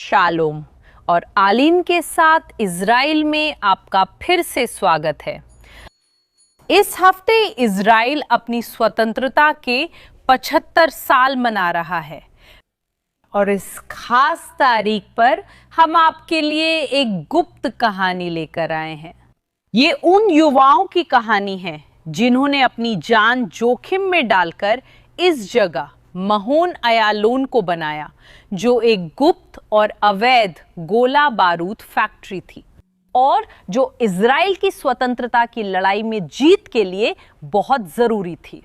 Shalom और आलीन के साथ इज़राइल में आपका फिर से स्वागत है। इस हफ्ते इज़राइल अपनी स्वतंत्रता के 75 साल मना रहा है और इस खास तारीख पर हम आपके लिए एक गुप्त कहानी लेकर आए हैं। ये उन युवाओं की कहानी है जिन्होंने अपनी जान जोखिम में डालकर इस जगह महोन अयालोन को बनाया, जो एक गुप्त और अवैध गोला बारूद फैक्ट्री थी और जो इज़राइल की स्वतंत्रता की लड़ाई में जीत के लिए बहुत जरूरी थी।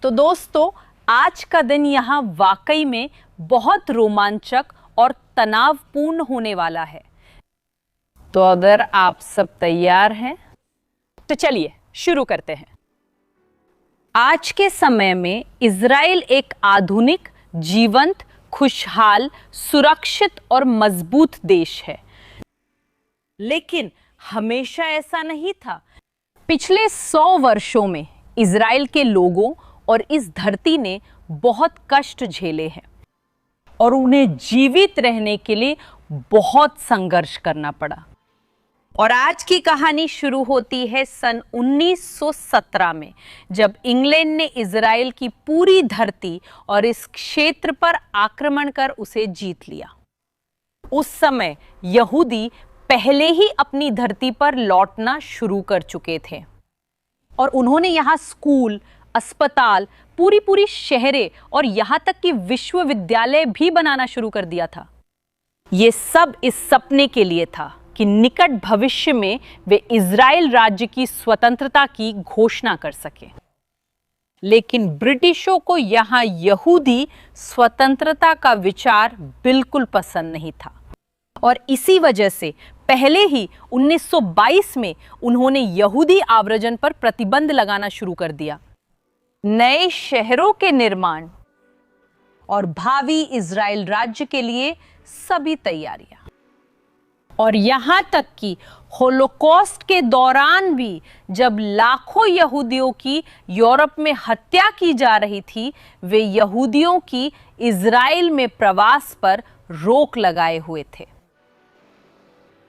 तो दोस्तों, आज का दिन यहाँ वाकई में बहुत रोमांचक और तनावपूर्ण होने वाला है। तो अगर आप सब तैयार हैं तो चलिए शुरू करते हैं। आज के समय में इज़राइल एक आधुनिक, जीवंत, खुशहाल, सुरक्षित और मजबूत देश है। लेकिन हमेशा ऐसा नहीं था। पिछले 100 वर्षों में इज़राइल के लोगों और इस धरती ने बहुत कष्ट झेले हैं और उन्हें जीवित रहने के लिए बहुत संघर्ष करना पड़ा। और आज की कहानी शुरू होती है सन 1917 में, जब इंग्लैंड ने इज़राइल की पूरी धरती और इस क्षेत्र पर आक्रमण कर उसे जीत लिया। उस समय यहूदी पहले ही अपनी धरती पर लौटना शुरू कर चुके थे और उन्होंने यहाँ स्कूल, अस्पताल, पूरी शहरें और यहाँ तक कि विश्वविद्यालय भी बनाना शुरू कर दिया था। ये सब इस सपने के लिए था कि निकट भविष्य में वे इज़राइल राज्य की स्वतंत्रता की घोषणा कर सके। लेकिन ब्रिटिशों को यहाँ यहूदी स्वतंत्रता का विचार बिल्कुल पसंद नहीं था और इसी वजह से पहले ही 1922 में उन्होंने यहूदी आव्रजन पर प्रतिबंध लगाना शुरू कर दिया। नए शहरों के निर्माण और भावी इज़राइल राज्य के लिए सभी तैयारियां, और यहाँ तक कि होलोकॉस्ट के दौरान भी जब लाखों यहूदियों की यूरोप में हत्या की जा रही थी, वे यहूदियों की इज़राइल में प्रवास पर रोक लगाए हुए थे।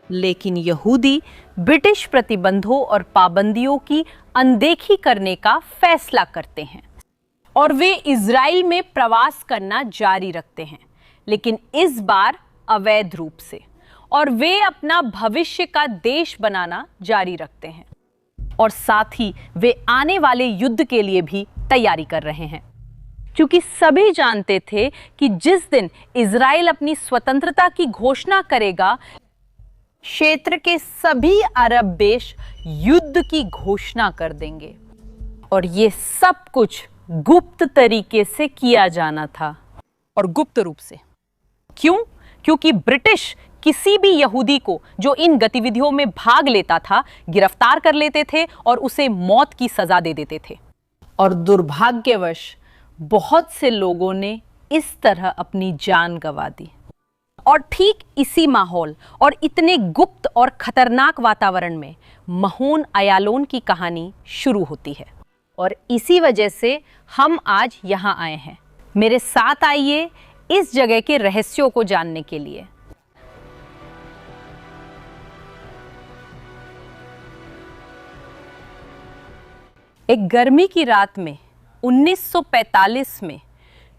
लेकिन यहूदी ब्रिटिश प्रतिबंधों और पाबंदियों की अनदेखी करने का फैसला करते हैं और वे इज़राइल में प्रवास करना जारी रखते हैं, लेकिन इस बार अवैध रूप से, और वे अपना भविष्य का देश बनाना जारी रखते हैं और साथ ही वे आने वाले युद्ध के लिए भी तैयारी कर रहे हैं, क्योंकि सभी जानते थे कि जिस दिन इज़राइल अपनी स्वतंत्रता की घोषणा करेगा, क्षेत्र के सभी अरब देश युद्ध की घोषणा कर देंगे और ये सब कुछ गुप्त तरीके से किया जाना था। और गुप्त रूप से क्यों? क्योंकि ब्रिटिश किसी भी यहूदी को जो इन गतिविधियों में भाग लेता था गिरफ्तार कर लेते थे और उसे मौत की सजा दे देते थे। और दुर्भाग्यवश बहुत से लोगों ने इस तरह अपनी जान गंवा दी। और ठीक इसी माहौल और इतने गुप्त और खतरनाक वातावरण में महोन अयालोन की कहानी शुरू होती है और इसी वजह से हम आज यहाँ आए हैं। मेरे साथ आइए इस जगह के रहस्यों को जानने के लिए। एक गर्मी की रात में 1945 में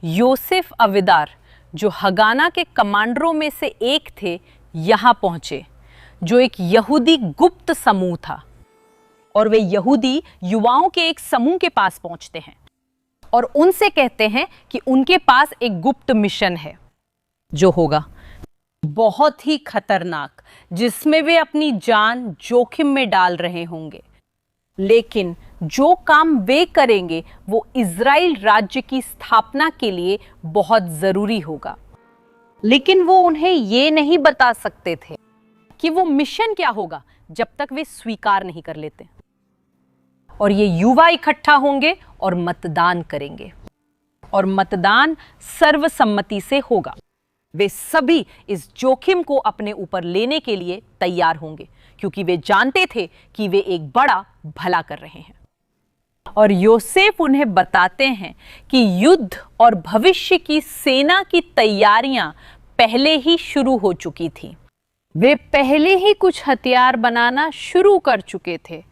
योसेफ अविदार, जो हगाना के कमांडरों में से एक थे, यहाँ पहुंचे, जो एक यहूदी गुप्त समूह था। और वे यहूदी युवाओं के एक समूह के पास पहुंचते हैं और उनसे कहते हैं कि उनके पास एक गुप्त मिशन है जो होगा बहुत ही खतरनाक, जिसमें वे अपनी जान जोखिम में डाल रहे होंगे। लेकिन जो काम वे करेंगे वो इज़राइल राज्य की स्थापना के लिए बहुत जरूरी होगा। लेकिन वो उन्हें ये नहीं बता सकते थे कि वो मिशन क्या होगा जब तक वे स्वीकार नहीं कर लेते। और ये युवा इकट्ठा होंगे और मतदान करेंगे और मतदान सर्वसम्मति से होगा। वे सभी इस जोखिम को अपने ऊपर लेने के लिए तैयार होंगे, क्योंकि वे जानते थे कि वे एक बड़ा भला कर रहे हैं। और योसेफ उन्हें बताते हैं कि युद्ध और भविष्य की सेना की तैयारियां पहले ही शुरू हो चुकी थी। वे पहले ही कुछ हथियार बनाना शुरू कर चुके थे,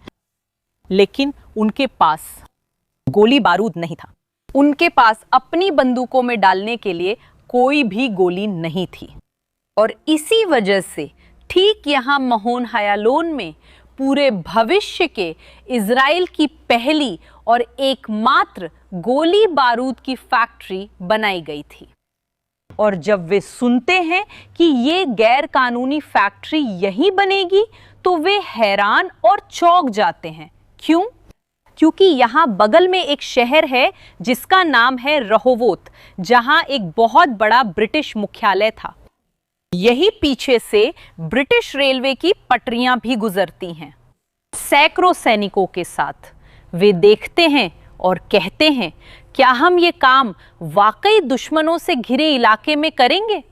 लेकिन उनके पास गोली बारूद नहीं था। उनके पास अपनी बंदूकों में डालने के लिए कोई भी गोली नहीं थी। और इसी वजह से ठीक यहां महोन हायालोन में पूरे भविष्य के इजराइल की पहली और एकमात्र गोली बारूद की फैक्ट्री बनाई गई थी। और जब वे सुनते हैं कि ये गैर कानूनी फैक्ट्री यहीं बनेगी तो वे हैरान और चौंक जाते हैं। क्यों? क्योंकि यहाँ बगल में एक शहर है जिसका नाम है रहोवोत, जहां एक बहुत बड़ा ब्रिटिश मुख्यालय था। यही पीछे से ब्रिटिश रेलवे की पटरियां भी गुजरती हैं। सैकड़ों सैनिकों के साथ वे देखते हैं और कहते हैं, क्या हम ये काम वाकई दुश्मनों से घिरे इलाके में करेंगे?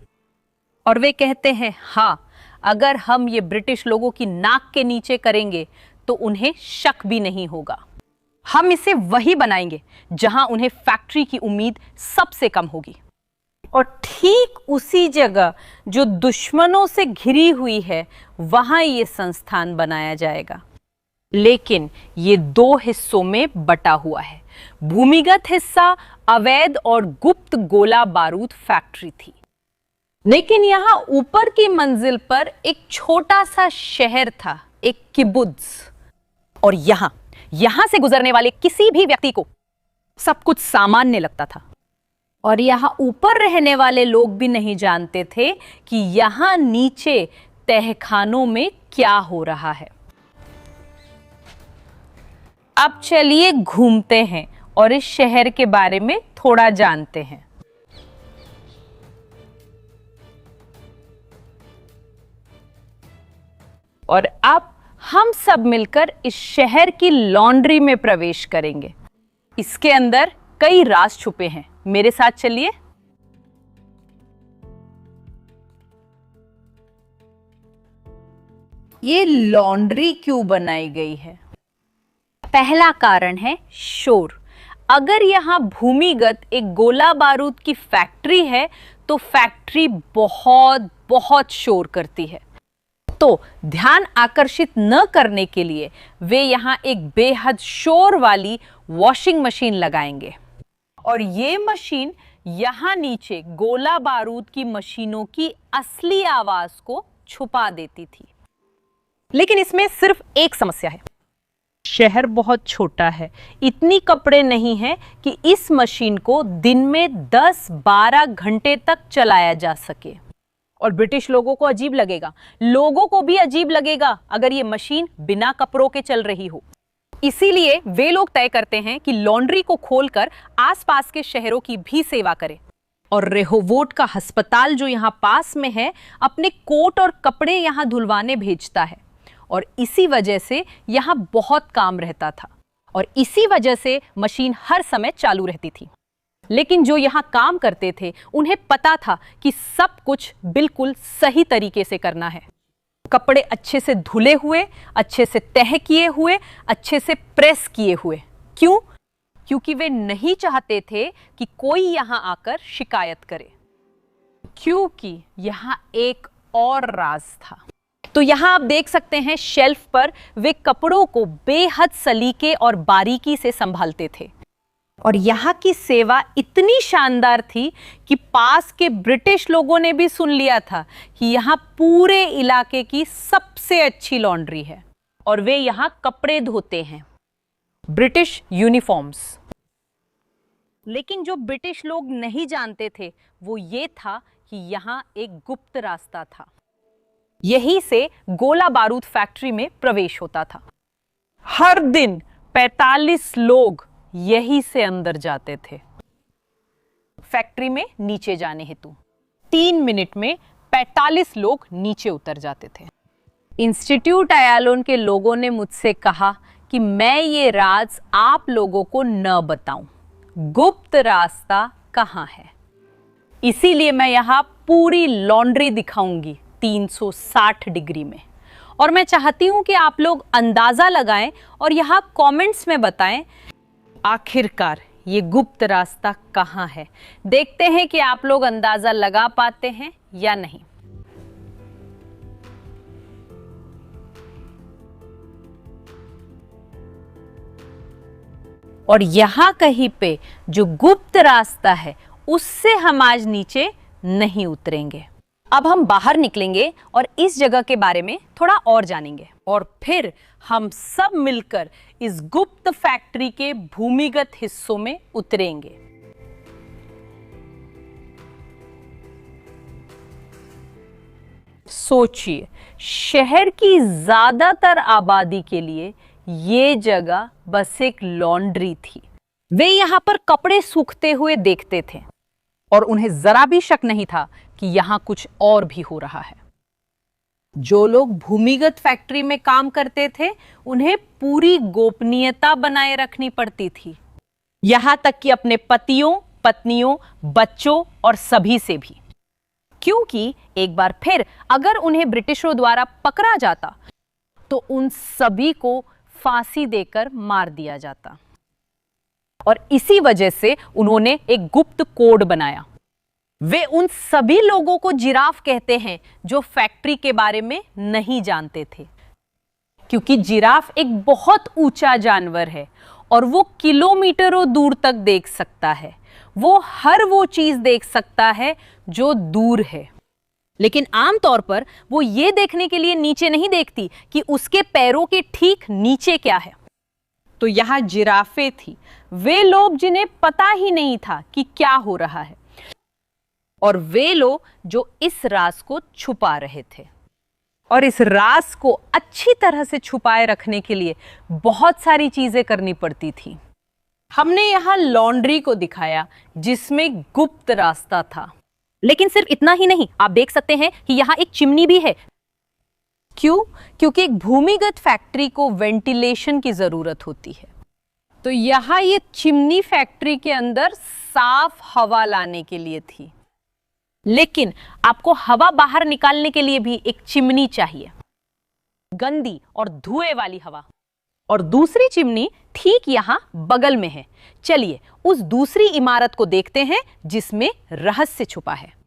और वे कहते हैं, हाँ, अगर हम ये ब्रिटिश लोगों की नाक के नीचे करेंगे तो उन्हें शक भी नहीं होगा। हम इसे वही बनाएंगे जहां उन्हें फैक्ट्री की उम्मीद सबसे कम होगी। और ठीक उसी जगह जो दुश्मनों से घिरी हुई है, वहां ये संस्थान बनाया जाएगा। लेकिन ये दो हिस्सों में बटा हुआ है। भूमिगत हिस्सा अवैध और गुप्त गोला बारूद फैक्ट्री थी, लेकिन यहां ऊपर की मंजिल पर एक छोटा सा शहर था, एक किबुत्ज। और यहां से गुजरने वाले किसी भी व्यक्ति को सब कुछ सामान्य लगता था। और यहां ऊपर रहने वाले लोग भी नहीं जानते थे कि यहां नीचे तहखानों में क्या हो रहा है। अब चलिए घूमते हैं और इस शहर के बारे में थोड़ा जानते हैं। और अब हम सब मिलकर इस शहर की लॉन्ड्री में प्रवेश करेंगे। इसके अंदर कई राज छुपे हैं। मेरे साथ चलिए। ये लॉन्ड्री क्यों बनाई गई है? पहला कारण है शोर। अगर यहां भूमिगत एक गोला बारूद की फैक्ट्री है तो फैक्ट्री बहुत बहुत शोर करती है। तो ध्यान आकर्षित न करने के लिए वे यहां एक बेहद शोर वाली वॉशिंग मशीन लगाएंगे। और ये मशीन यहां नीचे गोला बारूद की मशीनों की असली आवाज को छुपा देती थी। लेकिन इसमें सिर्फ एक समस्या है। शहर बहुत छोटा है, इतनी कपड़े नहीं हैं कि इस मशीन को दिन में 10-12 घंटे तक चलाया जा सके। और ब्रिटिश लोगों को अजीब लगेगा, लोगों को भी अजीब लगेगा अगर ये मशीन बिना कपड़ों के चल रही हो। इसीलिए वे लोग तय करते हैं कि लॉन्ड्री को खोलकर आसपास के शहरों की भी सेवा करें। और रेहोवोट का अस्पताल जो यहाँ पास में है, अपने कोट और कपड़े यहाँ धुलवाने भेजता है। और इसी वजह से यहाँ बहुत काम रहता था और इसी वजह से मशीन हर समय चालू रहती थी। लेकिन जो यहाँ काम करते थे उन्हें पता था कि सब कुछ बिल्कुल सही तरीके से करना है। कपड़े अच्छे से धुले हुए, अच्छे से तह किए हुए, अच्छे से प्रेस किए हुए। क्यों? क्योंकि वे नहीं चाहते थे कि कोई यहाँ आकर शिकायत करे। क्योंकि यहाँ एक और राज था। तो यहाँ आप देख सकते हैं शेल्फ पर वे कपड़ों को बेहद सलीके और बारीकी से संभालते थे। और यहाँ की सेवा इतनी शानदार थी कि पास के ब्रिटिश लोगों ने भी सुन लिया था कि यहाँ पूरे इलाके की सबसे अच्छी लॉन्ड्री है और वे यहाँ कपड़े धोते हैं, ब्रिटिश यूनिफॉर्म्स। लेकिन जो ब्रिटिश लोग नहीं जानते थे वो ये था कि यहाँ एक गुप्त रास्ता था। यहीं से गोला बारूद फैक्ट्री में प्रवेश होता था। हर दिन 45 लोग यहीं से अंदर जाते थे। फैक्ट्री में नीचे जाने हेतु 3 मिनट में 45 लोग नीचे उतर जाते थे। इंस्टीट्यूट हायालोन के लोगों ने मुझसे कहा कि मैं ये राज आप लोगों को न बताऊं, गुप्त रास्ता कहां है। इसीलिए मैं यहां पूरी लॉन्ड्री दिखाऊंगी 360 डिग्री में। और मैं चाहती हूं कि आप लोग अंदाजा लगाएं और यहां कमेंट्स में बताएं आखिरकार ये गुप्त रास्ता कहाँ है। देखते हैं कि आप लोग अंदाजा लगा पाते हैं या नहीं। और यहां कहीं पे जो गुप्त रास्ता है उससे हम आज नीचे नहीं उतरेंगे। अब हम बाहर निकलेंगे और इस जगह के बारे में थोड़ा और जानेंगे और फिर हम सब मिलकर इस गुप्त फैक्ट्री के भूमिगत हिस्सों में उतरेंगे। सोचिए, शहर की ज्यादातर आबादी के लिए ये जगह बस एक लॉन्ड्री थी। वे यहां पर कपड़े सूखते हुए देखते थे और उन्हें जरा भी शक नहीं था कि यहां कुछ और भी हो रहा है। जो लोग भूमिगत फैक्ट्री में काम करते थे उन्हें पूरी गोपनीयता बनाए रखनी पड़ती थी, यहां तक कि अपने पतियों, पत्नियों, बच्चों और सभी से भी, क्योंकि एक बार फिर अगर उन्हें ब्रिटिशरों द्वारा पकड़ा जाता तो उन सभी को फांसी देकर मार दिया जाता। और इसी वजह से उन्होंने एक गुप्त कोड बनाया। वे उन सभी लोगों को जिराफ कहते हैं जो फैक्ट्री के बारे में नहीं जानते थे, क्योंकि जिराफ एक बहुत ऊंचा जानवर है और वो किलोमीटरों दूर तक देख सकता है। वो हर वो चीज देख सकता है जो दूर है, लेकिन आमतौर पर वो ये देखने के लिए नीचे नहीं देखती कि उसके पैरों के ठीक नीचे क्या है। तो यहां जिराफे थी, वे लोग जिन्हें पता ही नहीं था कि क्या हो रहा है, और वे लोग जो इस राज को छुपा रहे थे। और इस राज को अच्छी तरह से छुपाए रखने के लिए बहुत सारी चीजें करनी पड़ती थी। हमने यहां लॉन्ड्री को दिखाया जिसमें गुप्त रास्ता था, लेकिन सिर्फ इतना ही नहीं, आप देख सकते हैं कि यहां एक चिमनी भी है। क्यों? क्योंकि एक भूमिगत फैक्ट्री को वेंटिलेशन की जरूरत होती है। तो यहां ये चिमनी फैक्ट्री के अंदर साफ हवा लाने के लिए थी, लेकिन आपको हवा बाहर निकालने के लिए भी एक चिमनी चाहिए, गंदी और धुएं वाली हवा। और दूसरी चिमनी ठीक यहां बगल में है। चलिए उस दूसरी इमारत को देखते हैं जिसमें रहस्य छुपा है।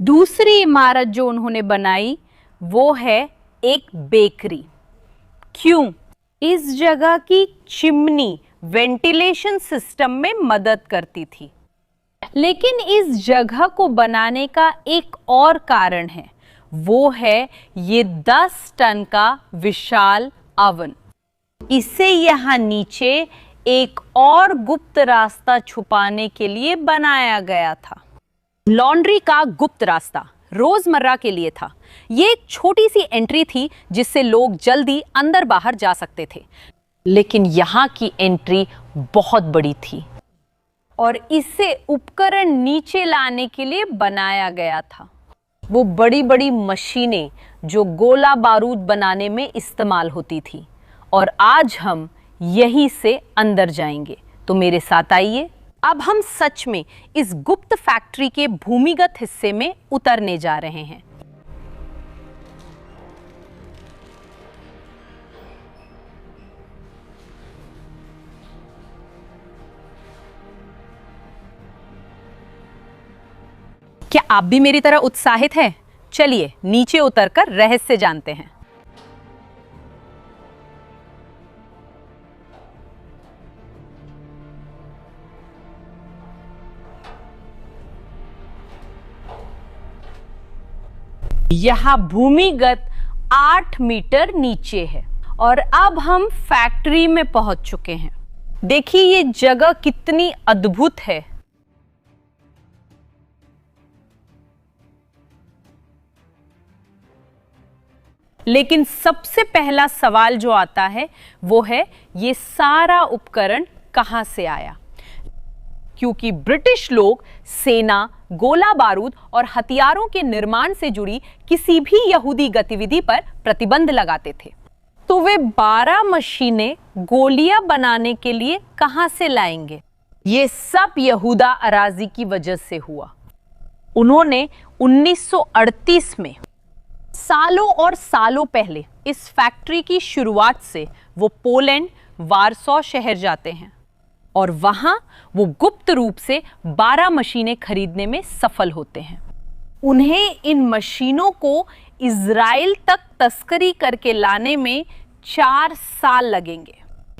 दूसरी इमारत जो उन्होंने बनाई वो है एक बेकरी। क्यों? इस जगह की चिमनी वेंटिलेशन सिस्टम में मदद करती थी। लेकिन इस जगह को बनाने का एक और कारण है, वो है ये 10 टन का विशाल अवन। इसे यहां नीचे एक और गुप्त रास्ता छुपाने के लिए बनाया गया था। लॉन्ड्री का गुप्त रास्ता रोजमर्रा के लिए था। ये एक छोटी सी एंट्री थी जिससे लोग जल्दी अंदर बाहर जा सकते थे, लेकिन यहां की एंट्री बहुत बड़ी थी और इसे उपकरण नीचे लाने के लिए बनाया गया था। वो बड़ी बड़ी मशीनें जो गोला बारूद बनाने में इस्तेमाल होती थी, और आज हम यहीं से अंदर जाएंगे। तो मेरे साथ आइए, अब हम सच में इस गुप्त फैक्ट्री के भूमिगत हिस्से में उतरने जा रहे हैं। क्या आप भी मेरी तरह उत्साहित हैं? चलिए नीचे उतरकर रहस्य जानते हैं। यहां भूमिगत 8 मीटर नीचे है और अब हम फैक्ट्री में पहुंच चुके हैं। देखिए ये जगह कितनी अद्भुत है। लेकिन सबसे पहला सवाल जो आता है वो है ये सारा उपकरण कहां से आया, क्योंकि ब्रिटिश लोग सेना, गोला बारूद और हथियारों के निर्माण से जुड़ी किसी भी यहूदी गतिविधि पर प्रतिबंध लगाते थे। तो वे 12 मशीनें गोलियां बनाने के लिए कहां से लाएंगे? ये सब यहूदा अराजी की वजह से हुआ। उन्होंने 1938 में, सालों और सालों पहले, इस फैक्ट्री की शुरुआत से वो पोलैंड वारसो शहर जाते हैं और वहां वो गुप्त रूप से 12 मशीनें खरीदने में सफल होते हैं। उन्हें इन मशीनों को इज़राइल तक तस्करी करके लाने में 4 साल लगेंगे,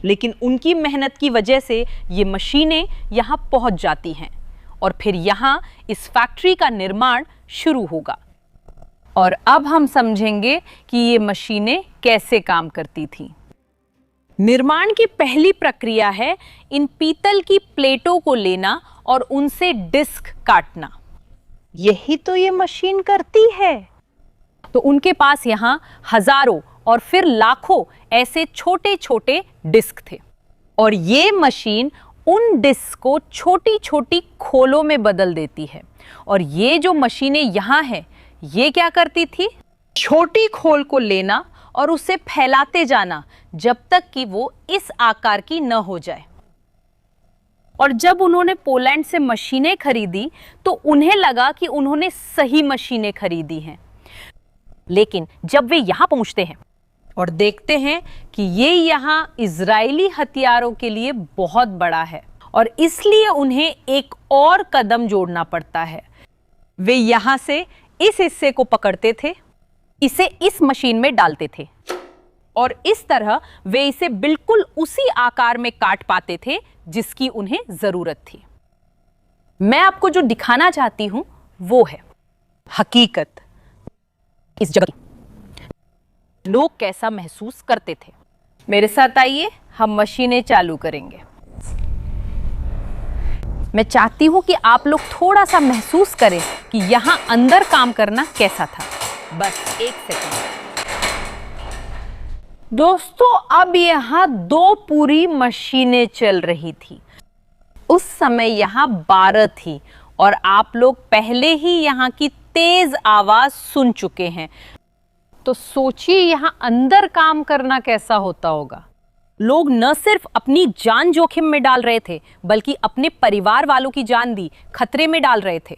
लेकिन उनकी मेहनत की वजह से ये मशीनें यहां पहुंच जाती हैं और फिर यहां इस फैक्ट्री का निर्माण शुरू होगा। और अब हम समझेंगे कि ये मशीनें कैसे काम करती थीं। निर्माण की पहली प्रक्रिया है इन पीतल की प्लेटों को लेना और उनसे डिस्क काटना। यही तो ये मशीन करती है। तो उनके पास यहां हजारों और फिर लाखों ऐसे छोटे छोटे डिस्क थे और ये मशीन उन डिस्क को छोटी छोटी खोलों में बदल देती है। और ये जो मशीनें यहां हैं, ये क्या करती थी? छोटी खोल को लेना और उसे फैलाते जाना जब तक कि वो इस आकार की न हो जाए। और जब उन्होंने पोलैंड से मशीनें खरीदी तो उन्हें लगा कि उन्होंने सही मशीनें खरीदी हैं। लेकिन जब वे यहां पहुंचते हैं और देखते हैं कि ये यहां इजरायली हथियारों के लिए बहुत बड़ा है और इसलिए उन्हें एक और कदम जोड़ना पड़ता है। वे यहां से इस हिस्से को पकड़ते थे, इसे इस मशीन में डालते थे और इस तरह वे इसे बिल्कुल उसी आकार में काट पाते थे जिसकी उन्हें जरूरत थी। मैं आपको जो दिखाना चाहती हूं वो है हकीकत इस जगह की। लोग कैसा महसूस करते थे। मेरे साथ आइए, हम मशीनें चालू करेंगे। मैं चाहती हूं कि आप लोग थोड़ा सा महसूस करें कि यहां अंदर काम करना कैसा था। बस एक सेकंड। दोस्तों, अब यहां 2 पूरी मशीनें चल रही थी। उस समय यहां 12 थी और आप लोग पहले ही यहां की तेज आवाज सुन चुके हैं। तो सोचिए यहां अंदर काम करना कैसा होता होगा। लोग न सिर्फ अपनी जान जोखिम में डाल रहे थे, बल्कि अपने परिवार वालों की जान भी खतरे में डाल रहे थे।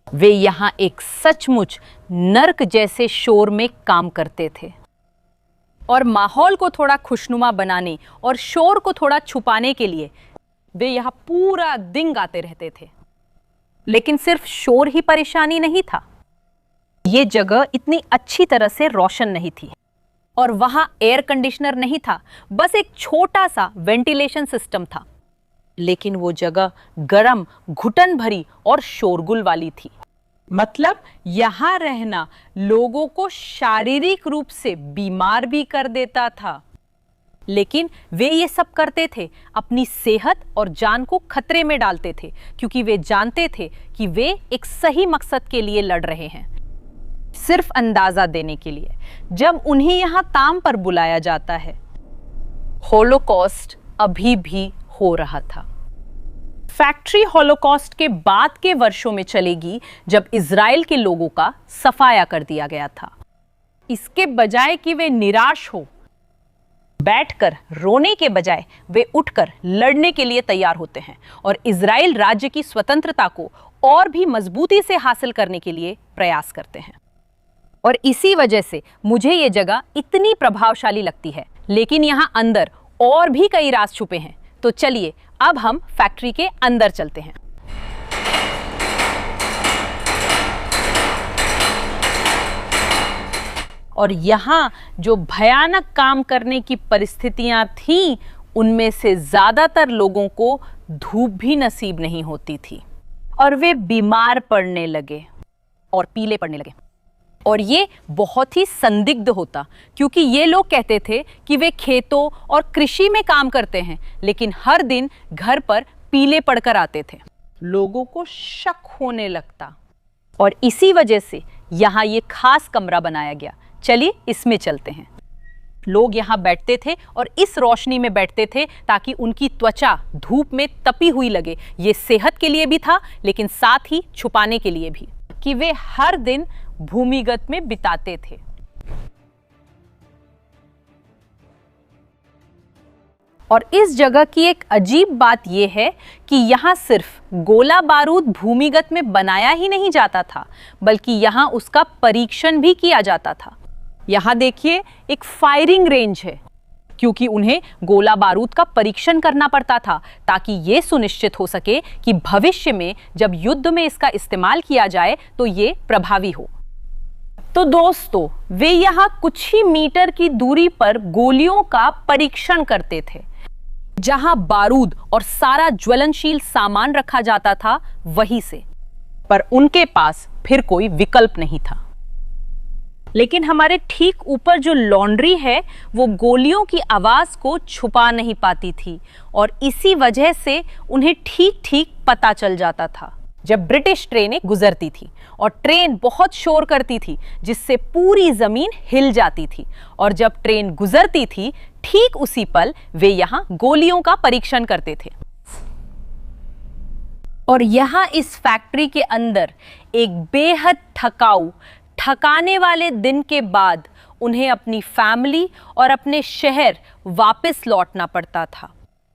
वे यहां एक सचमुच नर्क जैसे शोर में काम करते थे और माहौल को थोड़ा खुशनुमा बनाने और शोर को थोड़ा छुपाने के लिए वे यहां पूरा दिन गाते रहते थे। लेकिन सिर्फ शोर ही परेशानी नहीं था। ये जगह इतनी अच्छी तरह से रोशन नहीं थी और वहां एयर कंडीशनर नहीं था, बस एक छोटा सा वेंटिलेशन सिस्टम था। लेकिन वो जगह गरम, घुटन भरी और शोरगुल वाली थी। मतलब यहां रहना लोगों को शारीरिक रूप से बीमार भी कर देता था। लेकिन वे ये सब करते थे अपनी सेहत और जान को खतरे में डालते थे, क्योंकि वे जानते थे कि वे एक सही मकसद के लिए लड़ रहे हैं। सिर्फ अंदाजा देने के लिए, जब उन्हें यहां ताम पर बुलाया जाता है, होलोकॉस्ट अभी भी हो रहा था। फैक्ट्री होलोकॉस्ट के बाद के वर्षों में चलेगी जब इजराइल के लोगों का सफाया कर दिया गया था। इसके बजाय कि वे निराश हो, बैठकर रोने के बजाय वे उठकर लड़ने के लिए तैयार होते हैं और इजराइल राज्य की स्वतंत्रता को और भी मजबूती से हासिल करने के लिए प्रयास करते हैं। और इसी वजह से मुझे ये जगह इतनी प्रभावशाली लगती है। लेकिन यहाँ अंदर और भी कई राज छुपे हैं। तो चलिए अब हम फैक्ट्री के अंदर चलते हैं। और यहाँ जो भयानक काम करने की परिस्थितियां थीं, उनमें से ज्यादातर लोगों को धूप भी नसीब नहीं होती थी और वे बीमार पड़ने लगे और पीले पड़ने लगे। और ये बहुत ही संदिग्ध होता, क्योंकि ये लोग कहते थे कि वे खेतों और कृषि में काम करते हैं, लेकिन हर दिन घर पर पीले पड़कर आते थे। लोगों को शक होने लगता और इसी वजह से यहाँ ये खास कमरा बनाया गया। चलिए इसमें चलते हैं। लोग यहाँ बैठते थे और इस रोशनी में बैठते थे ताकि उनकी त्वचा धूप में तपी हुई लगे। ये सेहत के लिए भी था, लेकिन साथ ही छुपाने के लिए भी, कि वे हर दिन भूमिगत में बिताते थे। और इस जगह की एक अजीब बात यह है कि यहाँ सिर्फ गोला बारूद भूमिगत में बनाया ही नहीं जाता था, बल्कि यहाँ उसका परीक्षण भी किया जाता था। यहाँ देखिए एक फायरिंग रेंज है, क्योंकि उन्हें गोला बारूद का परीक्षण करना पड़ता था ताकि यह सुनिश्चित हो सके कि भविष्य में जब युद्ध में इसका इस्तेमाल किया जाए तो ये प्रभावी हो। तो दोस्तों, वे यहाँ कुछ ही मीटर की दूरी पर गोलियों का परीक्षण करते थे। जहां बारूद और सारा ज्वलनशील सामान रखा जाता था वहीं से, पर उनके पास फिर कोई विकल्प नहीं था। लेकिन हमारे ठीक ऊपर जो लॉन्ड्री है वो गोलियों की आवाज को छुपा नहीं पाती थी और इसी वजह से उन्हें ठीक ठीक पता चल जाता था जब ब्रिटिश ट्रेनें गुजरती थी और ट्रेन बहुत शोर करती थी जिससे पूरी जमीन हिल जाती थी, और जब ट्रेन गुजरती थी ठीक उसी पल वे यहां गोलियों का परीक्षण करते थे। और यहां इस फैक्ट्री के अंदर एक बेहद थकाने वाले दिन के बाद उन्हें अपनी फैमिली और अपने शहर वापस लौटना पड़ता था,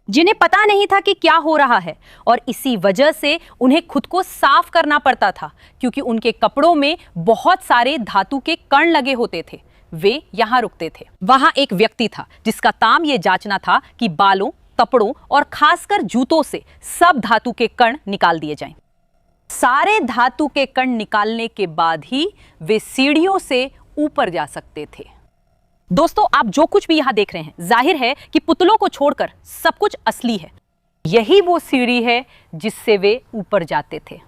जिन्हें पता नहीं था कि क्या हो रहा है, और इसी वजह से उन्हें खुद को साफ करना पड़ता था क्योंकि उनके कपड़ों में बहुत सारे धातु के कण लगे होते थे। वे यहां रुकते थे। वहां एक व्यक्ति था जिसका काम यह जांचना था कि बालों, कपड़ों और खासकर जूतों से सब धातु के कण निकाल दिए जाएं। सारे धातु के कण निकालने के बाद ही वे सीढ़ियों से ऊपर जा सकते थे। दोस्तों, आप जो कुछ भी यहां देख रहे हैं, जाहिर है कि पुतलों को छोड़कर सब कुछ असली है। यही वो सीढ़ी है जिससे वे ऊपर जाते थे,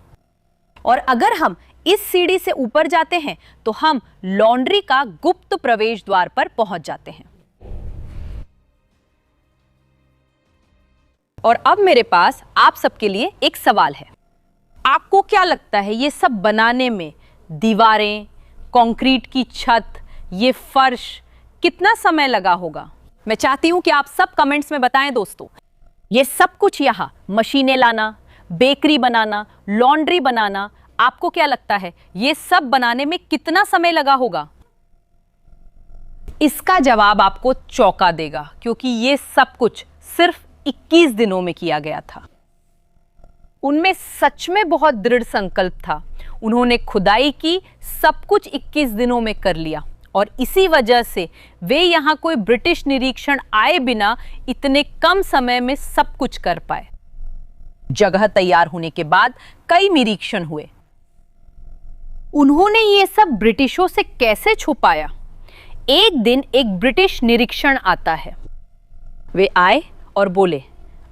और अगर हम इस सीढ़ी से ऊपर जाते हैं तो हम लॉन्ड्री का गुप्त प्रवेश द्वार पर पहुंच जाते हैं। और अब मेरे पास आप सबके लिए एक सवाल है। आपको क्या लगता है ये सब बनाने में दीवारें, कंक्रीट की छत, ये फर्श कितना समय लगा होगा? मैं चाहती हूं कि आप सब कमेंट्स में बताएं दोस्तों। ये सब कुछ यहां मशीनें लाना, बेकरी बनाना, लॉन्ड्री बनाना, आपको क्या लगता है ये सब बनाने में कितना समय लगा होगा? इसका जवाब आपको चौंका देगा, क्योंकि ये सब कुछ सिर्फ 21 दिनों में किया गया था। उनमें सच में बहुत दृढ़ संकल्प था। उन्होंने खुदाई की, सब कुछ 21 दिनों में कर लिया, और इसी वजह से वे यहां कोई ब्रिटिश निरीक्षण आए बिना इतने कम समय में सब कुछ कर पाए। जगह तैयार होने के बाद कई निरीक्षण हुए। उन्होंने ये सब ब्रिटिशों से कैसे छुपाया? एक दिन एक ब्रिटिश निरीक्षण आता है। वे आए और बोले,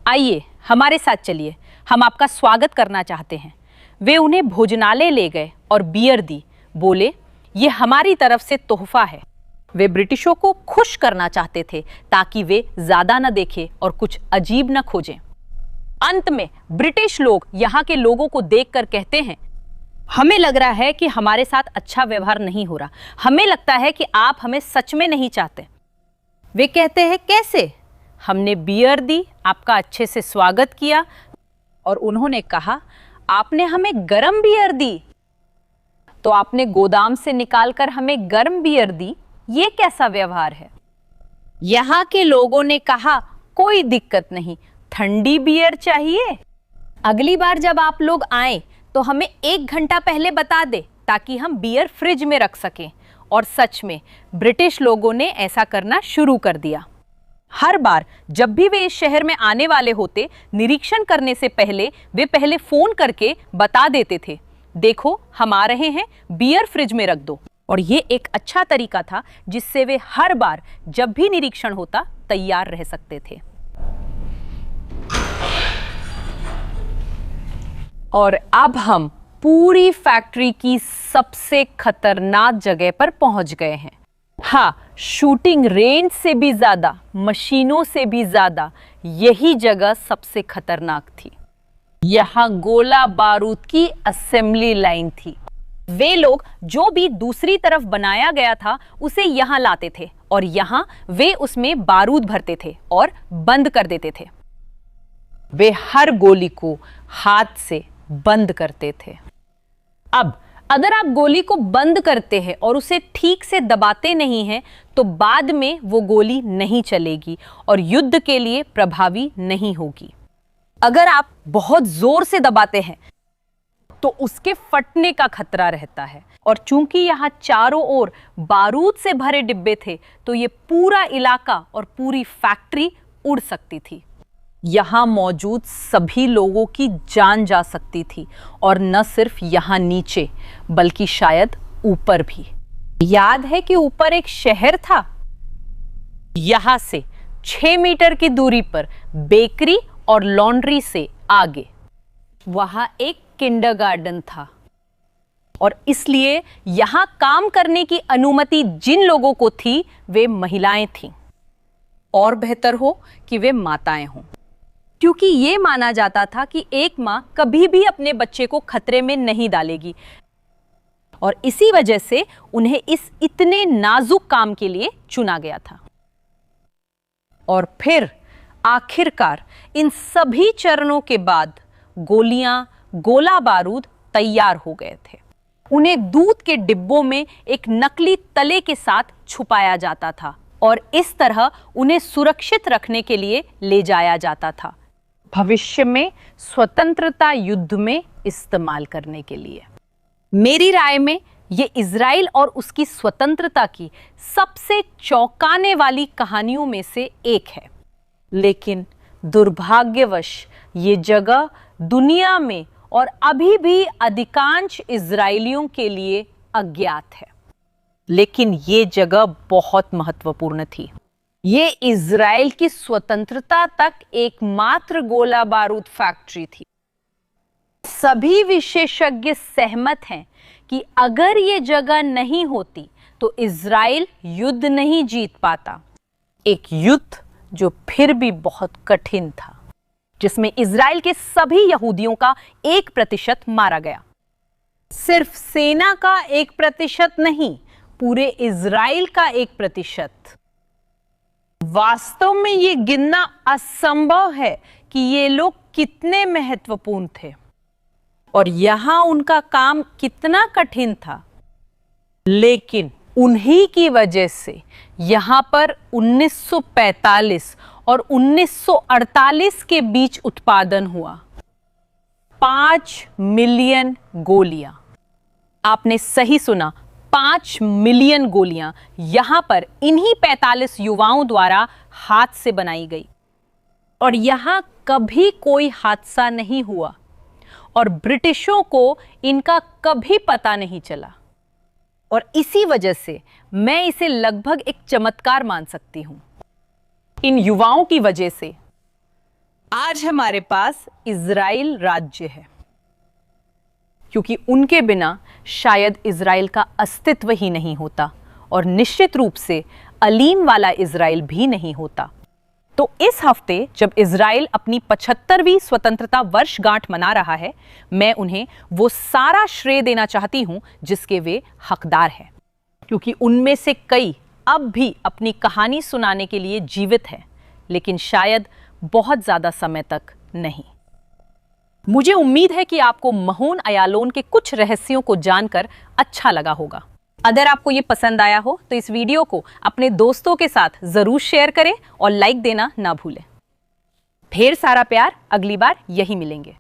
आइए हमारे साथ चलिए, हम आपका स्वागत करना चाहते हैं। वे उन्हें भोजनालय ले गए और बियर दी। बोले, ये हमारी तरफ से तोहफा है। वे ब्रिटिशों को खुश करना चाहते थे ताकि वे ज्यादा न देखें और कुछ अजीब न खोजें। अंत में ब्रिटिश लोग यहाँ के लोगों को देखकर कहते हैं, हमें लग रहा है कि हमारे साथ अच्छा व्यवहार नहीं हो रहा। हमें लगता है कि आप हमें सच में नहीं चाहते। वे कहते हैं, कैसे? हमने बियर दी, आपका अच्छे से स्वागत किया, और उन्होंने कहा, आपने हमें गर्म बियर दी, तो आपने गोदाम से निकालकर हमें गर्म बियर दी। ये कैसा व्यवहार है? यहाँ के लोगों ने कहा, कोई दिक्कत नहीं, ठंडी बियर चाहिए? अगली बार जब आप लोग आए तो हमें 1 घंटा पहले बता दे ताकि हम बियर फ्रिज में रख सकें। और सच में ब्रिटिश लोगों ने ऐसा करना शुरू कर दिया। हर बार जब भी वे इस शहर में आने वाले होते, निरीक्षण करने से पहले वे पहले फोन करके बता देते थे, देखो हम आ रहे हैं, बियर फ्रिज में रख दो। और ये एक अच्छा तरीका था जिससे वे हर बार जब भी निरीक्षण होता तैयार रह सकते थे। और अब हम पूरी फैक्ट्री की सबसे खतरनाक जगह पर पहुंच गए हैं। हाँ, शूटिंग रेंज से भी ज्यादा, मशीनों से भी ज्यादा यही जगह सबसे खतरनाक थी। यहाँ गोला बारूद की असेंबली लाइन थी। वे लोग जो भी दूसरी तरफ बनाया गया था उसे यहाँ लाते थे और यहाँ वे उसमें बारूद भरते थे और बंद कर देते थे। वे हर गोली को हाथ से बंद करते थे। अब अगर आप गोली को बंद करते हैं और उसे ठीक से दबाते नहीं हैं तो बाद में वो गोली नहीं चलेगी और युद्ध के लिए प्रभावी नहीं होगी। अगर आप बहुत जोर से दबाते हैं तो उसके फटने का खतरा रहता है, और चूंकि यहाँ चारों ओर बारूद से भरे डिब्बे थे तो ये पूरा इलाका और पूरी फैक्ट्री उड़ सकती थी। यहाँ मौजूद सभी लोगों की जान जा सकती थी, और न सिर्फ यहाँ नीचे बल्कि शायद ऊपर भी। याद है कि ऊपर एक शहर था। यहाँ से 6 मीटर की दूरी पर बेकरी और लॉन्ड्री से आगे वहां एक किंडरगार्टन था, और इसलिए यहां काम करने की अनुमति जिन लोगों को थी वे महिलाएं थीं, और बेहतर हो कि वे माताएं हों, क्योंकि यह माना जाता था कि एक मां कभी भी अपने बच्चे को खतरे में नहीं डालेगी, और इसी वजह से उन्हें इस इतने नाजुक काम के लिए चुना गया था। और फिर आखिरकार इन सभी चरणों के बाद गोलियां, गोला बारूद तैयार हो गए थे। उन्हें दूध के डिब्बों में एक नकली तले के साथ छुपाया जाता था, और इस तरह उन्हें सुरक्षित रखने के लिए ले जाया जाता था, भविष्य में स्वतंत्रता युद्ध में इस्तेमाल करने के लिए। मेरी राय में ये इजराइल और उसकी स्वतंत्रता की सबसे चौंकाने वाली कहानियों में से एक है, लेकिन दुर्भाग्यवश ये जगह दुनिया में और अभी भी अधिकांश इजरायलियों के लिए अज्ञात है। लेकिन ये जगह बहुत महत्वपूर्ण थी। ये इजराइल की स्वतंत्रता तक एकमात्र गोला बारूद फैक्ट्री थी। सभी विशेषज्ञ सहमत हैं कि अगर ये जगह नहीं होती तो इजराइल युद्ध नहीं जीत पाता। एक युद्ध जो फिर भी बहुत कठिन था, जिसमें इजराइल के सभी यहूदियों का 1% मारा गया। सिर्फ सेना का 1% नहीं, पूरे इजराइल का 1%। वास्तव में ये गिनना असंभव है कि ये लोग कितने महत्वपूर्ण थे और यहां उनका काम कितना कठिन था। लेकिन उन्हीं की वजह से यहां पर 1945 और 1948 के बीच उत्पादन हुआ 5 मिलियन गोलियां। आपने सही सुना, 5 मिलियन गोलियां यहां पर इन्हीं 45 युवाओं द्वारा हाथ से बनाई गई। और यहां कभी कोई हादसा नहीं हुआ और ब्रिटिशों को इनका कभी पता नहीं चला, और इसी वजह से मैं इसे लगभग एक चमत्कार मान सकती हूं। इन युवाओं की वजह से आज हमारे पास इजराइल राज्य है, क्योंकि उनके बिना शायद इजराइल का अस्तित्व ही नहीं होता, और निश्चित रूप से अलीम वाला इजराइल भी नहीं होता। तो इस हफ्ते जब इजराइल अपनी 75वीं स्वतंत्रता वर्षगांठ मना रहा है, मैं उन्हें वो सारा श्रेय देना चाहती हूं जिसके वे हकदार हैं, क्योंकि उनमें से कई अब भी अपनी कहानी सुनाने के लिए जीवित हैं, लेकिन शायद बहुत ज्यादा समय तक नहीं। मुझे उम्मीद है कि आपको महोन अयालोन के कुछ रहस्यों को जानकर अच्छा लगा होगा। अगर आपको ये पसंद आया हो तो इस वीडियो को अपने दोस्तों के साथ जरूर शेयर करें और लाइक देना ना भूलें। ढेर सारा प्यार, अगली बार यही मिलेंगे।